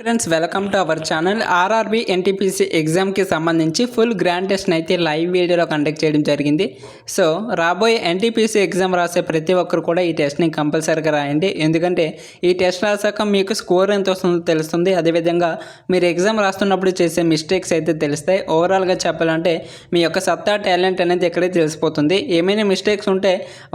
Friends welcome to our channel. RRB NTPC ఎగ్జామ్కి సంబంధించి full grand టెస్ట్ని అయితే లైవ్ వీడియోలో కండక్ట్ చేయడం జరిగింది. సో రాబోయే ఎన్టీపీసీ ఎగ్జామ్ రాసే ప్రతి ఒక్కరు కూడా ఈ టెస్ట్ని కంపల్సరీగా రాయండి. ఎందుకంటే ఈ టెస్ట్ రాసాక మీకు స్కోర్ ఎంత వస్తుందో తెలుస్తుంది. అదేవిధంగా మీరు ఎగ్జామ్ రాస్తున్నప్పుడు చేసే మిస్టేక్స్ అయితే తెలుస్తాయి. ఓవరాల్గా చెప్పాలంటే మీ యొక్క సత్తా టాలెంట్ అనేది ఇక్కడే తెలిసిపోతుంది. ఏమైనా మిస్టేక్స్ ఉంటే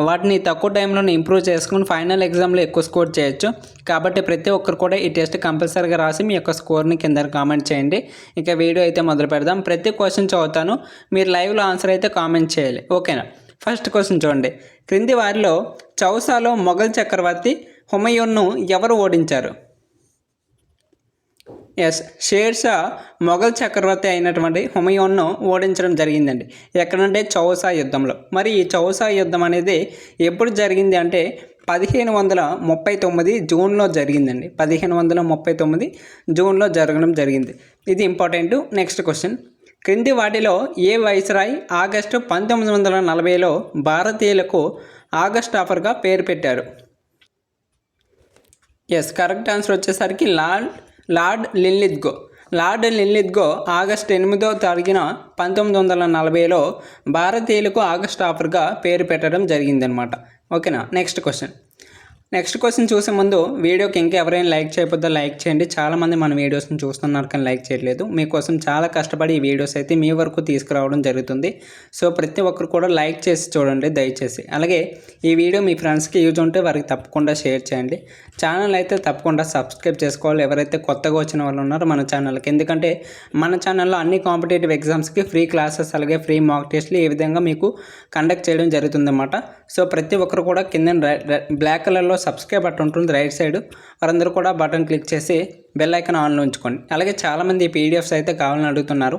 వాటిని తక్కువ టైంలో ఇంప్రూవ్ చేసుకుని ఫైనల్ ఎగ్జామ్లో ఎక్కువ స్కోర్ చేయొచ్చు. కాబట్టి ప్రతి ఒక్కరు కూడా ఈ టెస్ట్ కంపల్సరీగా రాసి మీ యొక్క స్కోర్ని కింద కామెంట్ చేయండి. ఇక వీడియో అయితే మొదలు పెడదాం. ప్రతి క్వశ్చన్ చదువుతాను, మీరు లైవ్లో ఆన్సర్ అయితే కామెంట్ చేయాలి, ఓకేనా? ఫస్ట్ క్వశ్చన్ చూడండి. క్రింది వారిలో చౌసాలో మొఘల్ చక్రవర్తి హుమయూన్ను ఎవరు ఓడించారు? ఎస్, షేర్షా మొఘల్ చక్రవర్తి అయినటువంటి హుమయూన్ను ఓడించడం జరిగిందండి. ఎక్కడంటే చౌసా యుద్ధంలో. మరి ఈ చౌసా యుద్ధం అనేది ఎప్పుడు జరిగింది అంటే 1539 జూన్లో జరిగిందండి. 1539 జూన్లో జరగడం జరిగింది. ఇది ఇంపార్టెంట్. Next question. క్రింది వాటిలో ఏ వైస్రాయ్ ఆగస్టు 1940లో భారతీయులకు ఆగస్ట్ ఆఫర్గా పేరు పెట్టారు? ఎస్, కరెక్ట్ ఆన్సర్ వచ్చేసరికి lord Linlithgow. Lord Linlithgow August 8వ తారీఖున 1940లో భారతీయులకు ఆగస్ట్ ఆఫర్గా పేరు పెట్టడం జరిగిందనమాట, ఓకేనా? నెక్స్ట్ క్వశ్చన్ చూసే ముందు వీడియోకి ఇంకా ఎవరైనా లైక్ చేయకపోతే లైక్ చేయండి. చాలామంది మన వీడియోస్ని చూస్తున్నారు కానీ లైక్ చేయట్లేదు. మీకోసం చాలా కష్టపడి ఈ వీడియోస్ అయితే మీ వరకు తీసుకురావడం జరుగుతుంది. సో ప్రతి ఒక్కరు కూడా లైక్ చేసి చూడండి దయచేసి. అలాగే ఈ వీడియో మీ ఫ్రెండ్స్కి యూజ్ ఉంటే వారికి తప్పకుండా షేర్ చేయండి. ఛానల్ అయితే తప్పకుండా సబ్స్క్రైబ్ చేసుకోవాలి ఎవరైతే కొత్తగా వచ్చిన వాళ్ళు ఉన్నారో మన ఛానల్కి. ఎందుకంటే మన ఛానల్లో అన్ని కాంపిటేటివ్ ఎగ్జామ్స్కి ఫ్రీ క్లాసెస్ అలాగే ఫ్రీ మాక్ టెస్ట్లు ఈ విధంగా మీకు కండక్ట్ చేయడం జరుగుతుందన్నమాట. సో ప్రతి ఒక్కరు కూడా కింద బ్లాక్ కలర్లో సబ్స్క్రైబ్ బటన్ ఉంటుంది రైట్ సైడ్, వారందరూ కూడా బటన్ క్లిక్ చేసి బెల్ ఐకాన్ ఆన్లో ఉంచుకోండి. అలాగే చాలామంది ఈ పీడిఎఫ్స్ అయితే కావాలని అడుగుతున్నారు.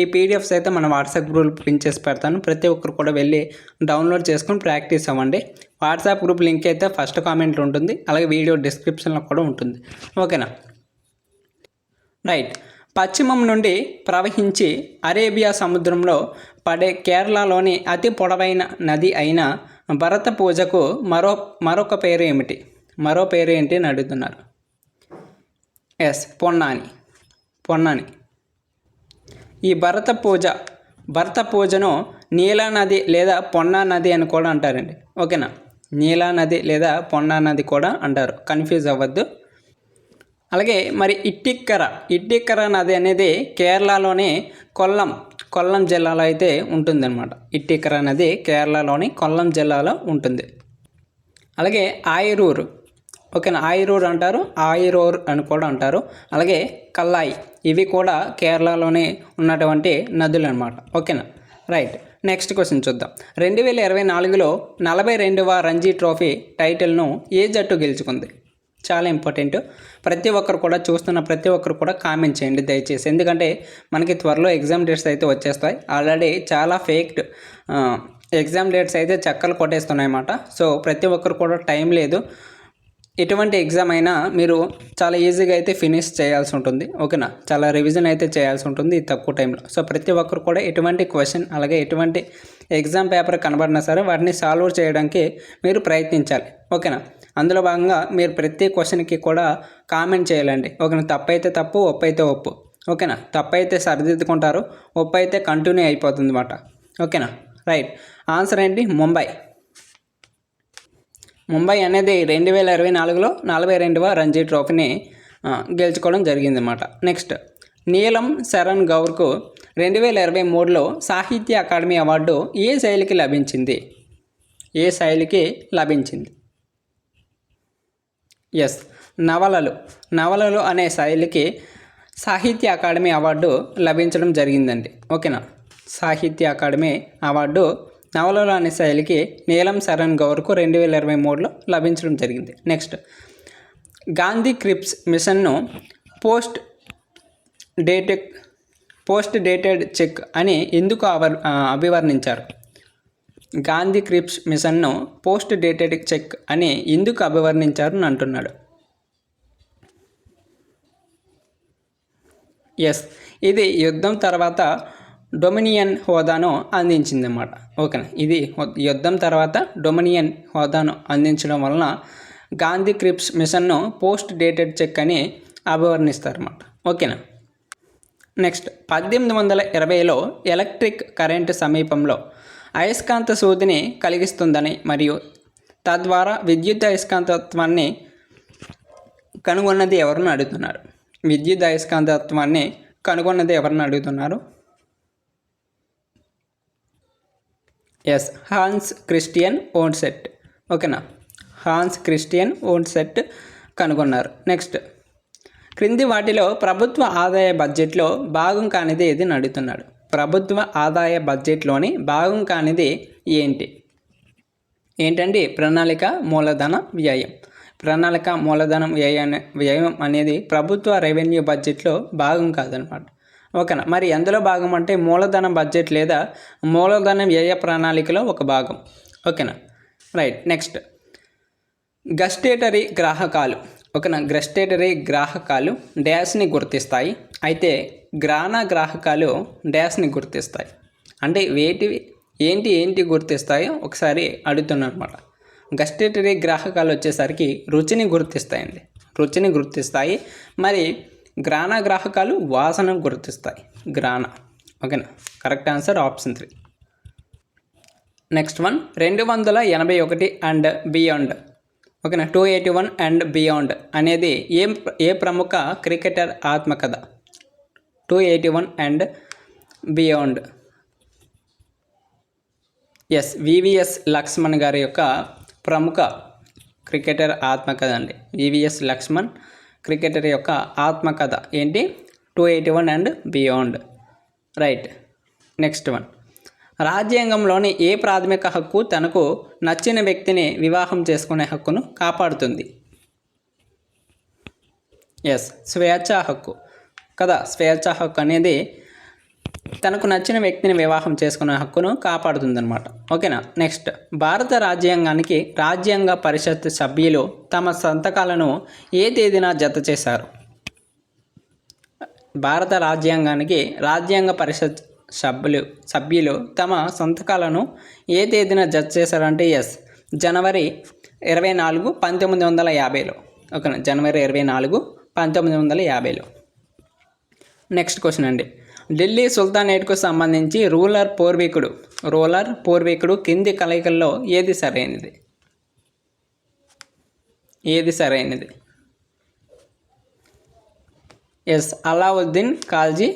ఈ పీడిఎఫ్స్ అయితే మన వాట్సాప్ గ్రూప్ ప్రింట్ చేసి పెడతాను. ప్రతి ఒక్కరు కూడా వెళ్ళి డౌన్లోడ్ చేసుకొని ప్రాక్టీస్ అవ్వండి. వాట్సాప్ గ్రూప్ లింక్ అయితే ఫస్ట్ కామెంట్లో ఉంటుంది, అలాగే వీడియో డిస్క్రిప్షన్లో కూడా ఉంటుంది, ఓకేనా? రైట్. పశ్చిమం నుండి ప్రవహించి అరేబియా సముద్రంలో పడే కేరళలోని అతి పొడవైన నది అయిన భరత పూజకు మరొక పేరు ఏమిటి? మరో పేరు ఏంటి అని అడుగుతున్నారు. ఎస్, పొన్నాని. ఈ భరత పూజను నీలా నది లేదా పొన్నా నది అని కూడా అంటారండి, ఓకేనా? నీలా నది లేదా పొన్నా నది కూడా అంటారు, కన్ఫ్యూజ్ అవ్వద్దు. అలాగే మరి ఇట్టిక్కర నది అనేది కేరళలోని కొల్లం జిల్లాలో అయితే ఉంటుందన్నమాట. ఇట్టిక్కర నది కేరళలోని కొల్లం జిల్లాలో ఉంటుంది. అలాగే ఆయరూర్, ఓకేనా? ఆయరూర్ అంటారు, ఆయిరోర్ అని కూడా అంటారు. అలాగే కల్లాయి, ఇవి కూడా కేరళలోనే ఉన్నటువంటి నదులు అనమాట, ఓకేనా? రైట్. నెక్స్ట్ క్వశ్చన్ చూద్దాం. 2024లో 42వ రంజీ ట్రోఫీ టైటిల్ను ఏ జట్టు గెలుచుకుంది? చాలా ఇంపార్టెంట్. ప్రతి ఒక్కరు కూడా చూస్తున్న ప్రతి ఒక్కరు కూడా కామెంట్ చేయండి దయచేసి. ఎందుకంటే మనకి త్వరలో ఎగ్జామ్ డేట్స్ అయితే వచ్చేస్తాయి. ఆల్రెడీ చాలా ఫేక్ ఎగ్జామ్ డేట్స్ అయితే చక్కలు కొట్టేస్తున్నాయి అన్నమాట. సో ప్రతి ఒక్కరు కూడా టైం లేదు. ఎటువంటి ఎగ్జామ్ అయినా మీరు చాలా ఈజీగా అయితే ఫినిష్ చేయాల్సి ఉంటుంది, ఓకేనా? చాలా రివిజన్ అయితే చేయాల్సి ఉంటుంది తక్కువ టైంలో. సో ప్రతి ఒక్కరు కూడా ఎటువంటి క్వశ్చన్ అలాగే ఎటువంటి ఎగ్జామ్ పేపర్ కనబడినా సరే వాటిని సాల్వ్ చేయడానికి మీరు ప్రయత్నించాలి, ఓకేనా? అందులో భాగంగా మీరు ప్రతి క్వశ్చన్కి కూడా కామెంట్ చేయాలండి, ఓకేనా? తప్పు అయితే తప్పు, ఒప్పు అయితే ఒప్పు, ఓకేనా? తప్పు అయితే సరిదిద్దుకుంటారు, ఒప్పు అయితే కంటిన్యూ అయిపోతుంది అన్నమాట, ఓకేనా? రైట్. ఆన్సర్ ఏంటి? ముంబై అనేది 2024లో 42వ రంజీ ట్రోఫీని గెలుచుకోవడం జరిగిందన్నమాట. నెక్స్ట్. నీలం శరణ్ గౌర్కు 2023లో సాహిత్య అకాడమీ అవార్డు ఏ శైలికి లభించింది? ఎస్, నవలలు అనే శైలికి సాహిత్య అకాడమీ అవార్డు లభించడం జరిగిందండి, ఓకేనా? సాహిత్య అకాడమీ అవార్డు నవలలు అనే శైలికి నీలం శరణ్ గౌర్కు 2023లో లభించడం జరిగింది. నెక్స్ట్. గాంధీ క్రిప్స్ మిషన్ను పోస్ట్ డేటెడ్ చెక్ అని ఎందుకు అభివర్ణించారు? గాంధీ క్రిప్స్ మిషన్ను పోస్ట్ డేటెడ్ చెక్ అని ఎందుకు అభివర్ణించారు అని అంటున్నాడు. ఎస్, ఇది యుద్ధం తర్వాత డొమినియన్ హోదాను అందించిందన్నమాట, ఓకేనా? ఇది యుద్ధం తర్వాత డొమినియన్ హోదాను అందించడం వలన గాంధీ క్రిప్స్ మిషన్ను పోస్ట్ డేటెడ్ చెక్ అని అభివర్ణిస్తారన్నమాట. ఓకేనా. నెక్స్ట్ 1820లో ఎలక్ట్రిక్ కరెంటు సమీపంలో అయస్కాంత సూదిని కలిగిస్తుందని మరియు తద్వారా విద్యుత్ అయస్కాంతత్వాన్ని కనుగొన్నది ఎవరిని అడుగుతున్నారు? విద్యుత్ అయస్కాంతత్వాన్ని కనుగొన్నది ఎవరిని అడుగుతున్నారు? Yes, Hans Christian Oersted. ఓకేనా, హాన్స్ క్రిస్టియన్ ఓన్సెట్ కనుగొన్నారు. నెక్స్ట్, క్రింది వాటిలో ప్రభుత్వ ఆదాయ బడ్జెట్లో భాగం కానిది ఏది అడుగుతున్నాడు? ప్రభుత్వ ఆదాయ బడ్జెట్లోని భాగం కానిది ఏంటండి? ప్రణాళిక మూలధన వ్యయం. ప్రణాళిక మూలధనం వ్యయం అనేది ప్రభుత్వ రెవెన్యూ బడ్జెట్లో భాగం కాదనమాట. ఓకేనా. మరి ఎందులో భాగం అంటే మూలధన బడ్జెట్ లేదా మూలధన వ్యయ ప్రణాళికలో ఒక భాగం. ఓకేనా, రైట్. Next, gustatory గ్రాహకాలు. ఓకేనా, గస్టేటరీ గ్రాహకాలు డ్యాష్ని గుర్తిస్తాయి, అయితే గ్రానా గ్రాహకాలు డ్యాష్ని గుర్తిస్తాయి. అంటే ఏంటి గుర్తిస్తాయో ఒకసారి అడుగుతున్నాను అనమాట. గస్టేటరీ గ్రాహకాలు వచ్చేసరికి రుచిని గుర్తిస్తాయండి, రుచిని గుర్తిస్తాయి. మరి గ్రానా గ్రాహకాలు వాసనను గుర్తిస్తాయి, గ్రానా. ఓకేనా, correct answer option 3. Next one, 281 and beyond. ఓకేనా, 281 అండ్ బియాండ్ అనేది ఏ ప్రముఖ క్రికెటర్ ఆత్మకథ? 281 and beyond. Yes, VVS Laxman గారి యొక్క ప్రముఖ క్రికెటర్ ఆత్మకథ అండి. వివిఎస్ లక్ష్మణ్ క్రికెటర్ యొక్క ఆత్మకథ ఏంటి? 281 and beyond. Right. Next one, రాజ్యాంగంలోని ఏ ప్రాథమిక హక్కు తనకు నచ్చిన వ్యక్తిని వివాహం చేసుకునే హక్కును కాపాడుతుంది? ఎస్, స్వేచ్ఛా హక్కు కదా. స్వేచ్ఛా హక్కు అనేది తనకు నచ్చిన వ్యక్తిని వివాహం చేసుకునే హక్కును కాపాడుతుందన్నమాట. ఓకేనా. నెక్స్ట్, భారత రాజ్యాంగానికి రాజ్యాంగ పరిషత్ సభ్యులు తమ సంతకాలను ఏ తేదీన జత చేశారు? భారత రాజ్యాంగానికి రాజ్యాంగ పరిషత్ సభ్యులు తమ సంతకాలను ఏ తేదీన జత చేశారంటే ఎస్, జనవరి 24, 1950లో. ఓకేనా, జనవరి 24, 1950లో. నెక్స్ట్ క్వశ్చన్ అండి, ఢిల్లీ సుల్తానేట్కు సంబంధించి రూలర్ పూర్వీకుడు కింది కలయికల్లో ఏది సరైనది? ఎస్, అలావుద్దీన్ ఖాల్జీ,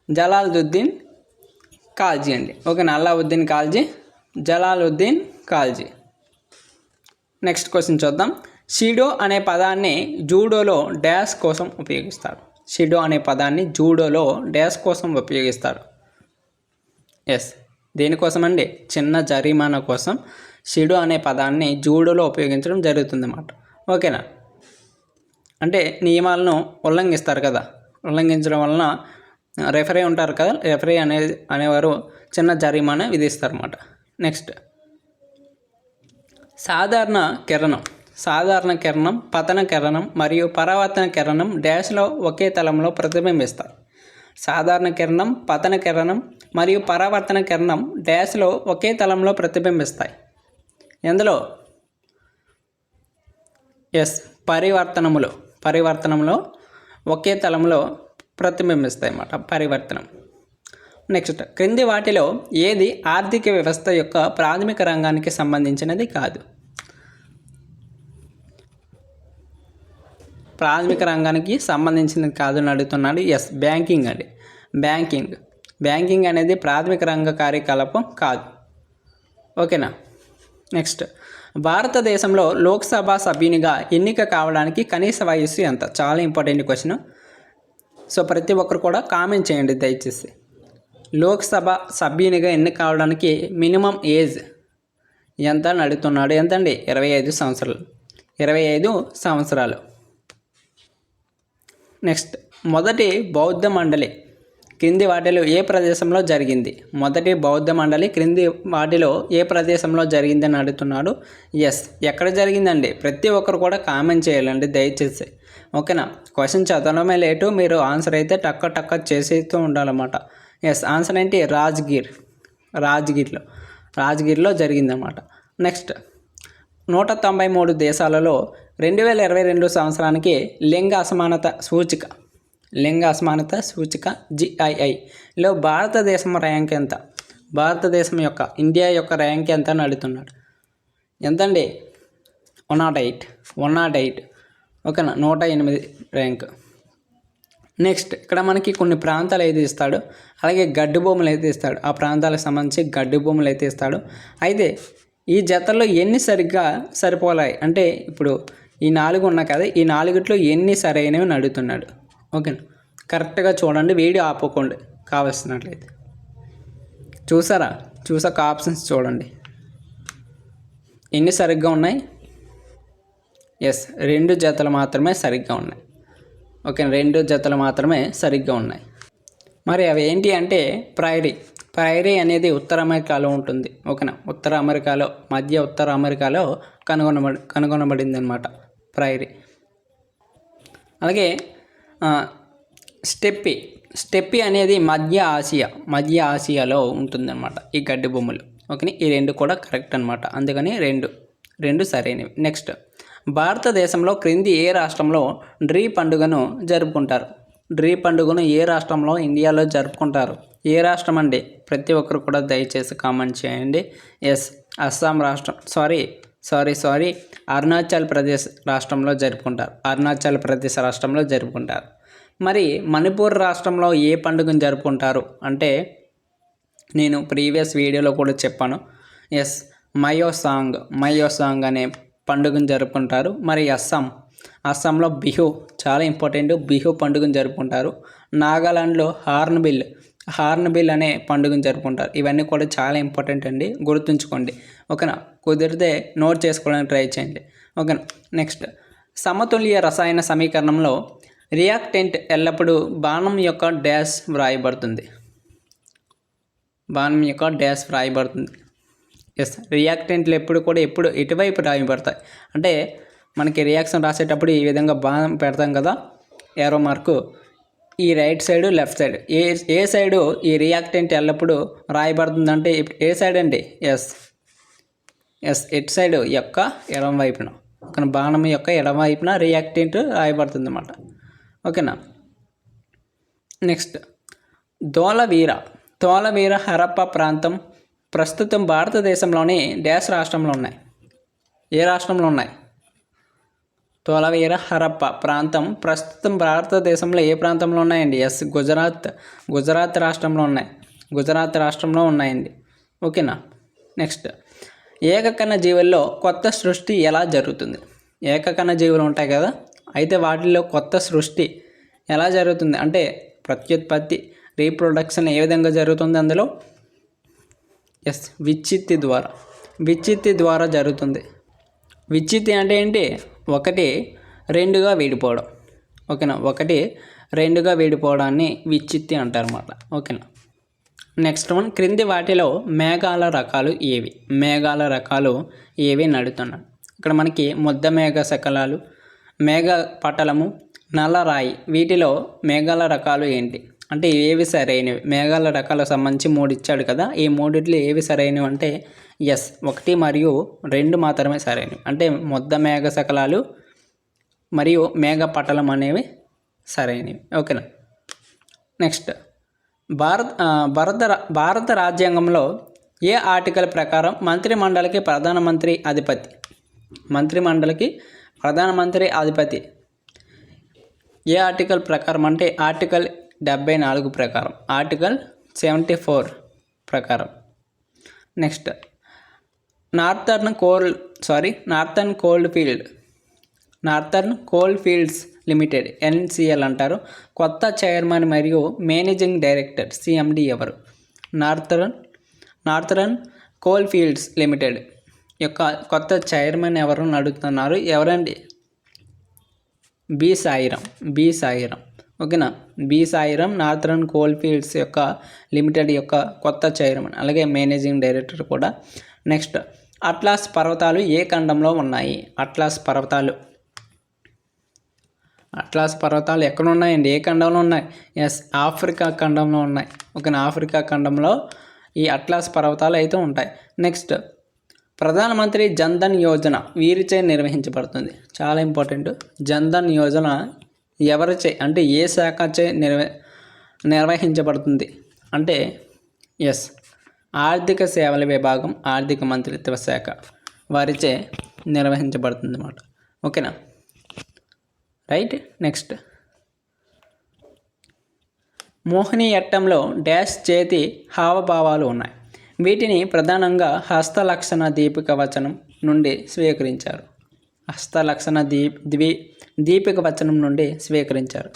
జలాలుద్దీన్ ఖాల్జీ అండి. ఓకేనా, అలావుద్దీన్ ఖాల్జీ, జలాలుద్దీన్ ఖాల్జీ. నెక్స్ట్ క్వశ్చన్ చూద్దాం. షిడో అనే పదాన్ని జూడోలో డాష్ కోసం ఉపయోగిస్తారు. షిడో అనే పదాన్ని జూడోలో డాష్ కోసం ఉపయోగిస్తారు. ఎస్, దేనికోసం అండి? చిన్న జరిమానా కోసం షిడో అనే పదాన్ని జూడోలో ఉపయోగించడం జరుగుతుందన్నమాట. ఓకేనా, అంటే నియమాలను ఉల్లంఘిస్తారు కదా, ఉల్లంఘించడం వలన రెఫరీ ఉంటారు కదా, రెఫరీ అనేవారు చిన్న జరిమానా విధిస్తారన్నమాట. నెక్స్ట్, సాధారణ కిరణం, పతన కిరణం మరియు పరావర్తన కిరణం డాష్లో ఒకే తలంలో ప్రతిబింబిస్తాయి. సాధారణ కిరణం, పతన కిరణం మరియు పరావర్తన కిరణం డాష్లో ఒకే తలంలో ప్రతిబింబిస్తాయి. ఎందులో? ఎస్, పరివర్తనంలో ఒకే తలంలో ప్రతిబింబిస్తాయి అన్నమాట, పరివర్తనం. నెక్స్ట్, క్రింది వాటిలో ఏది ఆర్థిక వ్యవస్థ యొక్క ప్రాథమిక రంగానికి సంబంధించినది కాదు? ప్రాథమిక రంగానికి సంబంధించినది కాదు అని అడుగుతున్నాడు. ఎస్, బ్యాంకింగ్ అండి. బ్యాంకింగ్ అనేది ప్రాథమిక రంగ కార్యకలాపం కాదు. ఓకేనా. నెక్స్ట్, భారతదేశంలో లోక్సభ సభ్యునిగా ఎన్నిక కావడానికి కనీస వయస్సు ఎంత? చాలా ఇంపార్టెంట్ క్వశ్చన్. సో ప్రతి ఒక్కరు కూడా కామెంట్ చేయండి దయచేసి. లోక్సభ సభ్యునిగా ఎన్నిక కావడానికి మినిమం ఏజ్ ఎంత అని అడుగుతున్నాడు. ఎంతండి? 25 సంవత్సరాలు. 25 సంవత్సరాలు. నెక్స్ట్, మొదటి బౌద్ధ మండలి క్రింది వాటిలో ఏ ప్రదేశంలో జరిగింది? మొదటి బౌద్ధ మండలి క్రింది వాటిలో ఏ ప్రదేశంలో జరిగిందని అడుగుతున్నాడు. ఎస్, ఎక్కడ జరిగిందండి? ప్రతి ఒక్కరు కూడా కామెంట్ చేయాలండి దయచేసి. ఓకేనా. క్వశ్చన్ చదవడమే లేటు, మీరు ఆన్సర్ అయితే టక్క చేసేస్తూ ఉండాలన్నమాట. ఎస్, ఆన్సర్ ఏంటి? రాజ్గిర్లో జరిగిందన్నమాట. నెక్స్ట్, 193 దేశాలలో 2022 సంవత్సరానికి లింగ అసమానత సూచిక GIIలో భారతదేశం ర్యాంక్ ఎంత? ఇండియా యొక్క ర్యాంక్ ఎంత అని అడుగుతున్నాడు. ఎంతండి? 108. ఓకేనా, 108 ర్యాంక్. నెక్స్ట్ ఇక్కడ మనకి కొన్ని ప్రాంతాలు అయితే ఇస్తాడు, అలాగే గడ్డి భూములు అయితే ఇస్తాడు. ఆ ప్రాంతాలకు సంబంధించి గడ్డి భూములు అయితే ఇస్తాడు. అయితే ఈ జతల్లో ఎన్ని సరిగ్గా సరిపోలాయి అంటే ఇప్పుడు ఈ 4 ఉన్నాయి కదా, ఈ 4ట్లో ఎన్ని సరైనవి అని అడుగుతున్నాడు. ఓకేనా, కరెక్ట్గా చూడండి, వీడియో ఆపుకోండి కావాల్సినట్లయితే. చూసాక ఆప్షన్స్ చూడండి ఎన్ని సరిగ్గా ఉన్నాయి. ఎస్, 2 జతలు మాత్రమే సరిగ్గా ఉన్నాయి. ఓకే, 2 జతలు మాత్రమే సరిగ్గా ఉన్నాయి. మరి అవి ఏంటి అంటే ప్రైరీ అనేది ఉత్తర అమెరికాలో ఉంటుంది. ఓకేనా, మధ్య ఉత్తర అమెరికాలో కనుగొనబడింది అనమాట ప్రైరీ. అలాగే స్టెప్పీ అనేది మధ్య ఆసియాలో ఉంటుందన్నమాట ఈ గడ్డి భూములు. ఓకే, ఈ 2 కూడా కరెక్ట్ అనమాట, అందుకని 2 సరైనవి. నెక్స్ట్, భారతదేశంలో క్రింది ఏ రాష్ట్రంలో డ్రీ పండుగను జరుపుకుంటారు? డ్రీ పండుగను ఏ రాష్ట్రంలో ఇండియాలో జరుపుకుంటారు? ఏ రాష్ట్రం అండి? ప్రతి ఒక్కరు కూడా దయచేసి కామెంట్ చేయండి. ఎస్, అస్సాం రాష్ట్రం, సారీ అరుణాచల్ ప్రదేశ్ రాష్ట్రంలో జరుపుకుంటారు. మరి మణిపూర్ రాష్ట్రంలో ఏ పండుగను జరుపుకుంటారు అంటే నేను ప్రీవియస్ వీడియోలో కూడా చెప్పాను. ఎస్, మయోసాంగ్ అనే పండుగను జరుపుకుంటారు. మరి అస్సాంలో బిహు, చాలా ఇంపార్టెంట్, బిహు పండుగను జరుపుకుంటారు. నాగాలాండ్లో హార్న్బిల్ అనే పండుగను జరుపుకుంటారు. ఇవన్నీ కూడా చాలా ఇంపార్టెంట్ అండి, గుర్తుంచుకోండి. ఓకేనా, కుదిరితే నోట్ చేసుకోవడానికి ట్రై చేయండి. ఓకేనా, నెక్స్ట్, సమతుల్య రసాయన సమీకరణంలో రియాక్టెంట్ ఎల్లప్పుడూ బాణం యొక్క డాష్ వ్రాయబడుతుంది. ఎస్, రియాక్టెంట్లు ఎప్పుడు ఎటువైపు రాయబడతాయి అంటే మనకి రియాక్షన్ రాసేటప్పుడు ఈ విధంగా బాణం పెడతాం కదా, ఏరో మార్కు, ఈ రైట్ సైడ్ లెఫ్ట్ సైడ్ ఏ సైడు ఈ రియాక్టెంట్ ఎల్లప్పుడూ రాయబడుతుందంటే ఏ సైడ్ అండి? ఎస్, ఎట్ సైడ్ యొక్క ఎడమ వైపున, ఒక బాణం యొక్క ఎడమ వైపున రియాక్టెంట్ రాయబడుతుంది అన్నమాట. ఓకేనా, నెక్స్ట్, ధోలవీర హరప్ప ప్రాంతం ప్రస్తుతం భారతదేశంలోని డాష్ రాష్ట్రంలో ఉన్నాయి. ఏ రాష్ట్రంలో ఉన్నాయి? ధోలవీర హరప్ప ప్రాంతం ప్రస్తుతం భారతదేశంలో ఏ ప్రాంతంలో ఉన్నాయండి? ఎస్, గుజరాత్ రాష్ట్రంలో ఉన్నాయండి. ఓకేనా, నెక్స్ట్, ఏకకణ జీవుల్లో కొత్త సృష్టి ఎలా జరుగుతుంది? ఏకకణ జీవులు ఉంటాయి కదా, అయితే వాటిల్లో కొత్త సృష్టి ఎలా జరుగుతుంది అంటే ప్రత్యుత్పత్తి, రీప్రొడక్షన్ ఏ విధంగా జరుగుతుంది అందులో? ఎస్, విచ్చిత్తి ద్వారా జరుగుతుంది. విచ్చిత్తి అంటే ఏంటి? 1 2గా విడిపోవడం. ఓకేనా, 1 2గా విడిపోవడాన్ని విచ్చిత్తి అంటారన్నమాట. ఓకేనా, నెక్స్ట్ వన్, క్రింది వాటిలో మేఘాల రకాలు ఏవి నడుతున్నాడు. ఇక్కడ మనకి ముద్ద మేఘ శకలాలు, మేఘ పటలము, నల్లరాయి, వీటిలో మేఘాల రకాలు ఏంటి అంటే ఏవి సరైనవి? మేఘాల రకాలకు సంబంధించి 3 ఇచ్చాడు కదా, ఈ 3 ఏవి సరైనవి అంటే ఎస్, 1 మరియు 2 మాత్రమే సరైనవి. అంటే ముద్ద మేఘ శకలాలు మరియు మేఘ పటలం అనేవి సరైనవి. ఓకేనా, నెక్స్ట్, భారత రాజ్యాంగంలో ఏ ఆర్టికల్ ప్రకారం మంత్రిమండలికి ప్రధానమంత్రి అధిపతి? ఏ ఆర్టికల్ ప్రకారం అంటే ఆర్టికల్ 74 ప్రకారం, ఆర్టికల్ 74 ప్రకారం. Next, northern coal fields limited NCL అంటారు. కొత్త చైర్మన్ మరియు మేనేజింగ్ డైరెక్టర్ CMD ఎవరు? నార్థరన్ కోల్ ఫీల్డ్స్ లిమిటెడ్ యొక్క కొత్త చైర్మన్ ఎవరు అడుగుతున్నారు. ఎవరండి? బి సాయిరామ్. ఓకేనా, B Sairam northern coal fields యొక్క లిమిటెడ్ యొక్క కొత్త చైర్మన్, అలాగే మేనేజింగ్ డైరెక్టర్ కూడా. నెక్స్ట్, అట్లాస్ పర్వతాలు ఏ ఖండంలో ఉన్నాయి? అట్లాస్ పర్వతాలు ఎక్కడ ఉన్నాయండి? ఏ ఖండంలో ఉన్నాయి? ఎస్, ఆఫ్రికా ఖండంలో ఉన్నాయి. ఓకేనా, ఆఫ్రికా ఖండంలో ఈ అట్లాస్ పర్వతాలు అయితే ఉంటాయి. నెక్స్ట్, ప్రధానమంత్రి జన్ధన్ యోజన వీరిచే నిర్వహించబడుతుంది. చాలా ఇంపార్టెంట్. జన్ధన్ యోజన ఎవరిచే అంటే ఏ శాఖచే నిర్వహించబడుతుంది అంటే ఎస్ ఆర్థిక సేవల విభాగం, ఆర్థిక మంత్రిత్వ శాఖ వారిచే నిర్వహించబడుతుంది అన్నమాట. ఓకేనా, రైట్. నెక్స్ట్, మోహినియట్టంలో డాష్ చేతి హావభావాలు ఉన్నాయి. వీటిని ప్రధానంగా హస్తలక్షణ దీపిక వచనం నుండి స్వీకరించారు. హస్తలక్షణ దీపిక వచనం నుండి స్వీకరించారు.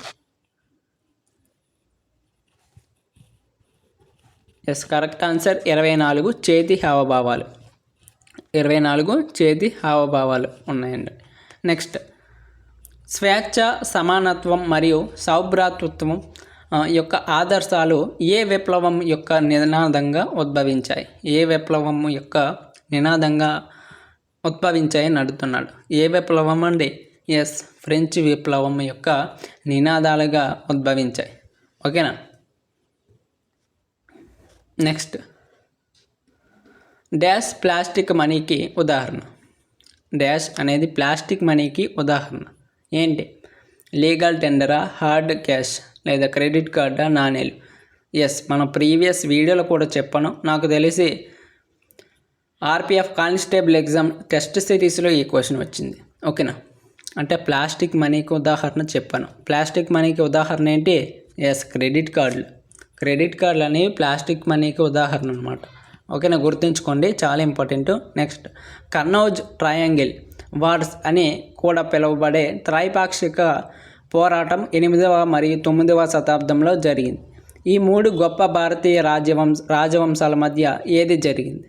ఎస్, కరెక్ట్ ఆన్సర్ 24 చేతి హావభావాలు. 24 చేతి హావభావాలు ఉన్నాయండి. నెక్స్ట్, స్వేచ్ఛ, సమానత్వం మరియు సౌభ్రాతృత్వం యొక్క ఆదర్శాలు ఏ విప్లవం యొక్క నినాదంగా ఉద్భవించాయి? ఏ విప్లవం యొక్క నినాదంగా ఉద్భవించాయని అడుగుతున్నాడు. ఏ విప్లవం అండి? ఎస్, ఫ్రెంచ్ విప్లవం యొక్క నినాదాలుగా ఉద్భవించాయి. ఓకేనా. నెక్స్ట్, డాష్ ప్లాస్టిక్ మనీకి ఉదాహరణ. డాష్ అనేది ప్లాస్టిక్ మనీకి ఉదాహరణ ఏంటి? లీగల్ టెండరా, హార్డ్ క్యాష్ లేదా క్రెడిట్ కార్డా, నాణేలు. ఎస్, మనం ప్రీవియస్ వీడియోలో కూడా చెప్పాను. నాకు తెలిసి ఆర్పిఎఫ్ కానిస్టేబుల్ ఎగ్జామ్ టెస్ట్ సిరీస్లో ఈ క్వశ్చన్ వచ్చింది. ఓకేనా, అంటే ప్లాస్టిక్ మనీకి ఉదాహరణ చెప్పాను. ప్లాస్టిక్ మనీకి ఉదాహరణ ఏంటి? ఎస్, క్రెడిట్ కార్డులు. క్రెడిట్ కార్డులు అనేవి ప్లాస్టిక్ మనీకి ఉదాహరణ అనమాట. ఓకేనా, గుర్తుంచుకోండి, చాలా important. Next, Kannauj triangle wars అని కూడా పిలువబడే త్రైపాక్షిక పోరాటం 8వ మరియు 9వ శతాబ్దంలో జరిగింది. ఈ 3 గొప్ప భారతీయ రాజవంశాల మధ్య ఏది జరిగింది?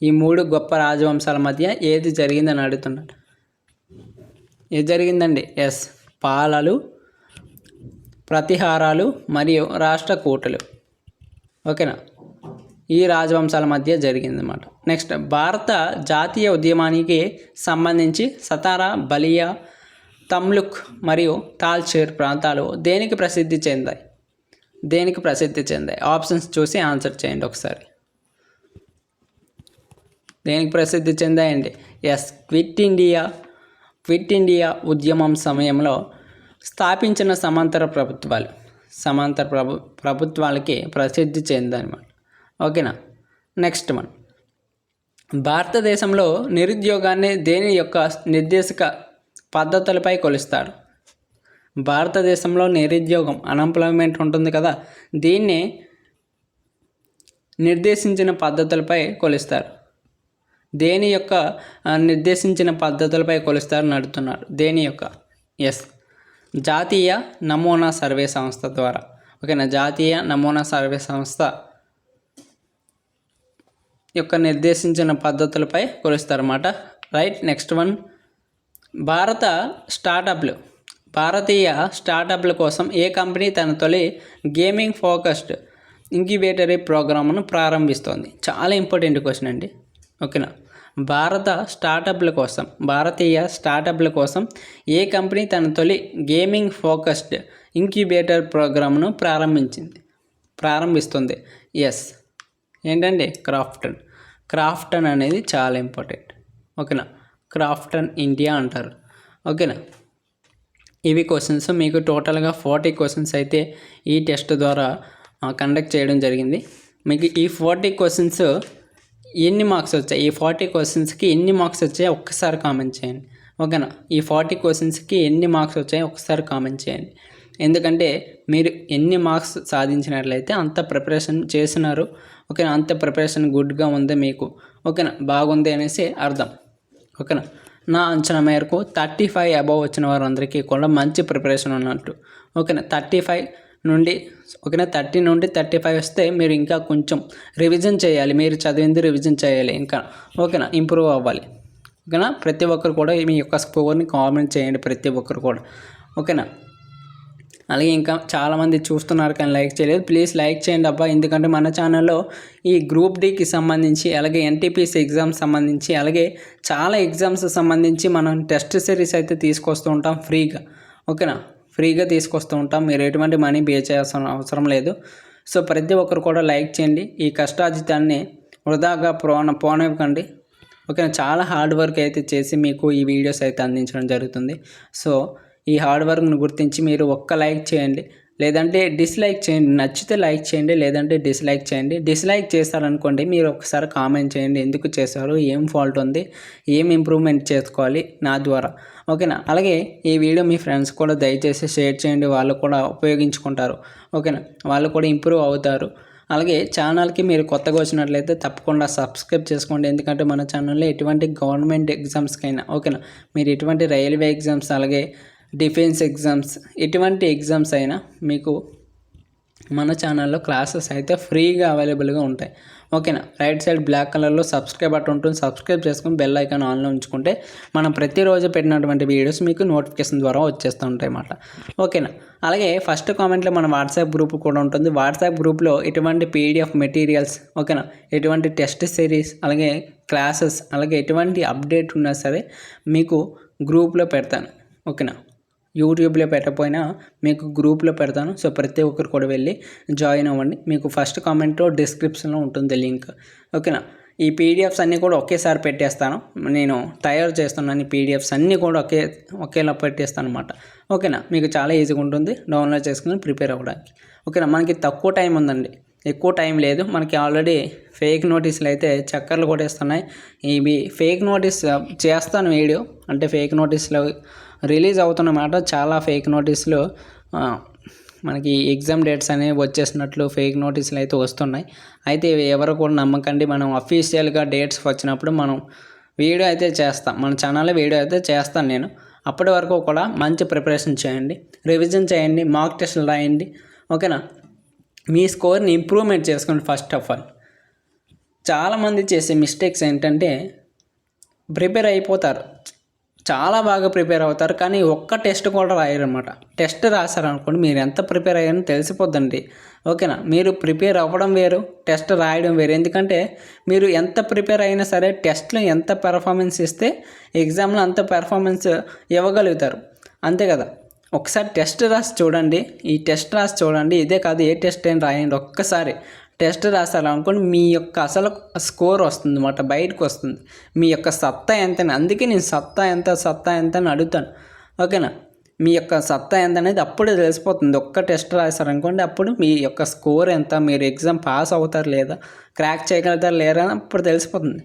ఈ 3 గొప్ప రాజవంశాల మధ్య ఏది జరిగిందని అడుగుతున్నాడు. ఏది జరిగిందండి? ఎస్, పాలలు, ప్రతిహారాలు మరియు రాష్ట్రకూటులు. ఓకేనా, ఈ రాజవంశాల మధ్య జరిగిందన్నమాట. నెక్స్ట్, భారత జాతీయ ఉద్యమానికి సంబంధించి సతారా, బలియా, తమ్లుక్ మరియు తాల్చేర్ ప్రాంతాలు దేనికి ప్రసిద్ధి చెందాయి? దేనికి ప్రసిద్ధి చెందాయి? ఆప్షన్స్ చూసి ఆన్సర్ చేయండి ఒకసారి. దేనికి ప్రసిద్ధి చెందాయండి? ఎస్, క్విట్ ఇండియా ఉద్యమం సమయంలో స్థాపించిన సమాంతర ప్రభుత్వాలకి ప్రసిద్ధి చెందనమాట. ఓకేనా. నెక్స్ట్ వన్, భారతదేశంలో నిరుద్యోగాన్ని దేని యొక్క నిర్దేశక పద్ధతులపై కొలుస్తారు? భారతదేశంలో నిరుద్యోగం, అన్ఎంప్లాయ్మెంట్ ఉంటుంది కదా, దీన్ని నిర్దేశించిన పద్ధతులపై కొలుస్తారు. దేని యొక్క నిర్దేశించిన పద్ధతులపై కొలుస్తారని అడుగుతున్నారు. దేని యొక్క? ఎస్, జాతీయ నమూనా సర్వే సంస్థ ద్వారా. ఓకేనా, జాతీయ నమూనా సర్వే సంస్థ యొక్క నిర్దేశించిన పద్ధతులపై కొలుస్తారన్నమాట. రైట్. నెక్స్ట్ వన్, భారతీయ స్టార్టప్ల కోసం ఏ కంపెనీ తన తొలి గేమింగ్ ఫోకస్డ్ ఇంక్యుబేటరీ ప్రోగ్రామ్ను ప్రారంభిస్తోంది? చాలా ఇంపార్టెంట్ క్వశ్చన్ అండి. ఓకేనా, భారతీయ స్టార్టప్ల కోసం ఏ కంపెనీ తన తొలి గేమింగ్ ఫోకస్డ్ ఇంక్యుబేటర్ ప్రోగ్రామ్ను ప్రారంభిస్తుంది? ఎస్, ఏంటండి? క్రాఫ్టన్ అనేది చాలా ఇంపార్టెంట్. ఓకేనా, క్రాఫ్టన్ ఇండియా అంటారు. ఓకేనా, ఇవి క్వశ్చన్స్ మీకు టోటల్గా 40 క్వశ్చన్స్ అయితే ఈ టెస్ట్ ద్వారా కండక్ట్ చేయడం జరిగింది. మీకు ఈ 40 క్వశ్చన్స్ ఎన్ని మార్క్స్ వచ్చాయి, ఈ 40 క్వశ్చన్స్కి ఎన్ని మార్క్స్ వచ్చాయో ఒక్కసారి కామెంట్ చేయండి. ఓకేనా, ఈ 40 క్వశ్చన్స్కి ఎన్ని మార్క్స్ వచ్చాయో ఒకసారి కామెంట్ చేయండి. ఎందుకంటే మీరు ఎన్ని మార్క్స్ సాధించినట్లయితే అంత ప్రిపరేషన్ చేసినారు. ఓకేనా, అంత ప్రిపరేషన్ గుడ్గా ఉంది మీకు. ఓకేనా, బాగుంది అనేసి అర్థం. ఓకేనా, నా అంచనా మేరకు 35 అబవ్ వచ్చిన వారందరికీ కూడా మంచి ప్రిపరేషన్ ఉన్నట్టు. ఓకేనా, 35 నుండి 30 నుండి 35 వస్తే మీరు ఇంకా కొంచెం రివిజన్ చేయాలి. మీరు చదివింది రివిజన్ చేయాలి ఇంకా. ఓకేనా, ఇంప్రూవ్ అవ్వాలి. ఓకేనా, ప్రతి ఒక్కరు కూడా మీ యొక్క స్కోర్ని కామెంట్ చేయండి, ప్రతి ఒక్కరు కూడా. ఓకేనా, అలాగే ఇంకా చాలామంది చూస్తున్నారు కానీ లైక్ చేయలేదు. ప్లీజ్ లైక్ చేయండి అబ్బా, ఎందుకంటే మన ఛానల్లో ఈ గ్రూప్ డీకి సంబంధించి, అలాగే ఎన్టీపీసీ ఎగ్జామ్స్ సంబంధించి, అలాగే చాలా ఎగ్జామ్స్ సంబంధించి మనం టెస్ట్ సిరీస్ అయితే తీసుకొస్తూ ఉంటాం ఫ్రీగా. ఓకేనా, ఫ్రీగా తీసుకొస్తూ ఉంటాం. మీరు ఎటువంటి మనీ పే చేయాల్సిన అవసరం లేదు. సో ప్రతి ఒక్కరు కూడా లైక్ చేయండి. ఈ కష్టార్జితాన్ని వృధాగా పోనివ్వకండి. ఓకేనా. చాలా హార్డ్ వర్క్ అయితే చేసి మీకు ఈ వీడియోస్ అయితే అందించడం జరుగుతుంది. సో ఈ హార్డ్ వర్క్ను గుర్తించి మీరు ఒక్క లైక్ చేయండి, లేదంటే డిస్లైక్ చేయండి. నచ్చితే లైక్ చేయండి, లేదంటే డిస్లైక్ చేయండి. డిస్లైక్ చేస్తారనుకోండి, మీరు ఒకసారి కామెంట్ చేయండి, ఎందుకు చేశారు, ఏం ఫాల్ట్ ఉంది, ఏం ఇంప్రూవ్మెంట్ చేసుకోవాలి నా ద్వారా. ఓకేనా. అలాగే ఈ వీడియో మీ ఫ్రెండ్స్ కూడా దయచేసి షేర్ చేయండి, వాళ్ళు కూడా ఉపయోగించుకుంటారు. ఓకేనా, వాళ్ళు కూడా ఇంప్రూవ్ అవుతారు. అలాగే ఛానల్కి మీరు కొత్తగా వచ్చినట్లయితే తప్పకుండా సబ్స్క్రైబ్ చేసుకోండి, ఎందుకంటే మన ఛానల్లో ఎటువంటి గవర్నమెంట్ ఎగ్జామ్స్కైనా ఓకేనా, మీరు ఎటువంటి రైల్వే ఎగ్జామ్స్, అలాగే డిఫెన్స్ ఎగ్జామ్స్, ఎటువంటి ఎగ్జామ్స్ అయినా మీకు మన ఛానల్లో క్లాసెస్ అయితే ఫ్రీగా అవైలబుల్గా ఉంటాయి. ఓకేనా. రైట్ సైడ్ బ్లాక్ కలర్లో సబ్స్క్రైబ్ బటన్ ఉంటుంది, సబ్స్క్రైబ్ చేసుకుని బెల్ ఐకాన్ ఆన్లో ఉంచుకుంటే మనం ప్రతిరోజు పెట్టినటువంటి వీడియోస్ మీకు నోటిఫికేషన్ ద్వారా వచ్చేస్తూ ఉంటాయి అన్నమాట. ఓకేనా. అలాగే ఫస్ట్ కామెంట్లో మన వాట్సాప్ గ్రూప్ కూడా ఉంటుంది. వాట్సాప్ గ్రూప్లో ఎటువంటి పీడిఎఫ్ మెటీరియల్స్, ఓకేనా, ఎటువంటి టెస్ట్ సిరీస్, అలాగే క్లాసెస్, అలాగే ఎటువంటి అప్డేట్ ఉన్నా సరే మీకు గ్రూప్లో పెడతాను. ఓకేనా. యూట్యూబ్లో పెట్టకపోయినా మీకు గ్రూప్లో పెడతాను. సో ప్రతి ఒక్కరు కూడా వెళ్ళి జాయిన్ అవ్వండి. మీకు ఫస్ట్ కామెంట్లో డిస్క్రిప్షన్లో ఉంటుంది లింక్. ఓకేనా. ఈ పీడిఎఫ్స్ అన్నీ కూడా ఒకేసారి పెట్టేస్తాను. నేను తయారు చేస్తున్నాను ఈ పీడిఎఫ్స్ అన్నీ కూడా ఒకేలా పెట్టేస్తాను అనమాట. ఓకేనా. మీకు చాలా ఈజీగా ఉంటుంది డౌన్లోడ్ చేసుకుని ప్రిపేర్ అవ్వడానికి. ఓకేనా. మనకి తక్కువ టైం ఉందండి, ఎక్కువ టైం లేదు. మనకి ఆల్రెడీ ఫేక్ నోటీసులు అయితే చక్కర్లు కొట్టేస్తున్నాయి. ఇవి ఫేక్ నోటీస్ చేస్తాను వీడియో, అంటే ఫేక్ నోటీసులు రిలీజ్ అవుతున్నమాట. చాలా ఫేక్ నోటీసులు మనకి ఎగ్జామ్ డేట్స్ అనేవి వచ్చేసినట్లు ఫేక్ నోటీసులు అయితే వస్తున్నాయి. అయితే ఎవరు కూడా నమ్మకండి. మనం అఫీషియల్గా డేట్స్ వచ్చినప్పుడు మనం వీడియో అయితే చేస్తాం, మన ఛానల్లో వీడియో అయితే చేస్తాను నేను. అప్పటి వరకు కూడా మంచి ప్రిపరేషన్ చేయండి, రివిజన్ చేయండి, మాక్ టెస్టులు రాయండి. ఓకేనా. మీ స్కోర్ని ఇంప్రూవ్మెంట్ చేసుకోండి. ఫస్ట్ ఆఫ్ ఆల్ చాలామంది చేసే మిస్టేక్స్ ఏంటంటే ప్రిపేర్ అయిపోతారు, చాలా బాగా ప్రిపేర్ అవుతారు, కానీ ఒక్క టెస్ట్ కూడా రాయరు అనమాట. టెస్ట్ రాశారనుకోండి, మీరు ఎంత ప్రిపేర్ అయ్యారని తెలిసిపోద్దండి. ఓకేనా. మీరు ప్రిపేర్ అవ్వడం వేరు, టెస్ట్ రాయడం వేరు. ఎందుకంటే మీరు ఎంత ప్రిపేర్ అయినా సరే టెస్ట్లో ఎంత పెర్ఫార్మెన్స్ ఇస్తే ఎగ్జామ్లో అంత పెర్ఫార్మెన్స్ ఇవ్వగలుగుతారు, అంతే కదా. ఒకసారి టెస్ట్ రాసి చూడండి, ఈ టెస్ట్ రాసి చూడండి. ఇదే కాదు, ఏ టెస్ట్ అయినా రాయండి. ఒక్కసారి టెస్ట్ రాశారనుకోండి, మీ యొక్క అసలు స్కోర్ వస్తుంది అన్నమాట, బయటకు వస్తుంది మీ యొక్క సత్తా ఎంత. అందుకే నేను సత్తా ఎంత అని అడుగుతాను. ఓకేనా. మీ యొక్క సత్తా ఎంత అనేది అప్పుడే తెలిసిపోతుంది. ఒక్క టెస్ట్ రాశారనుకోండి, అప్పుడు మీ యొక్క స్కోర్ ఎంత, మీరు ఎగ్జామ్ పాస్ అవుతారు లేదా, క్రాక్ చేయగలుగుతారు లేదా అని అప్పుడు తెలిసిపోతుంది.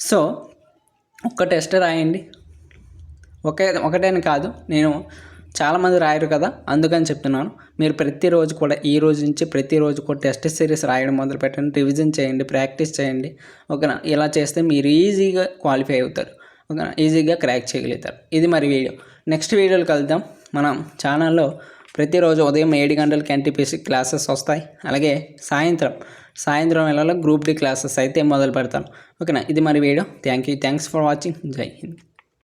సో ఒక్క టెస్ట్ రాయండి. ఒకటేని కాదు, నేను చాలామంది రాయరు కదా, అందుకని చెప్తున్నాను. మీరు ప్రతిరోజు కూడా ఈ రోజు నుంచి ప్రతిరోజు కూడా టెస్ట్ సిరీస్ రాయడం మొదలు పెట్టండి, రివిజన్ చేయండి, ప్రాక్టీస్ చేయండి. ఓకేనా. ఇలా చేస్తే మీరు ఈజీగా క్వాలిఫై అవుతారు. ఓకేనా, ఈజీగా క్రాక్ చేయగలుగుతారు. ఇది మరి వీడియో. నెక్స్ట్ వీడియోలు కలుద్దాం. మనం ఛానల్లో ప్రతిరోజు ఉదయం 7 గంటలకి ఎన్టీపీసీ క్లాసెస్ వస్తాయి. అలాగే సాయంత్రం వేళలో గ్రూప్ డి క్లాసెస్ అయితే మొదలు పెడతాను. ఓకేనా. ఇది మరి వీడియో. Thanks for watching. జై హింద్.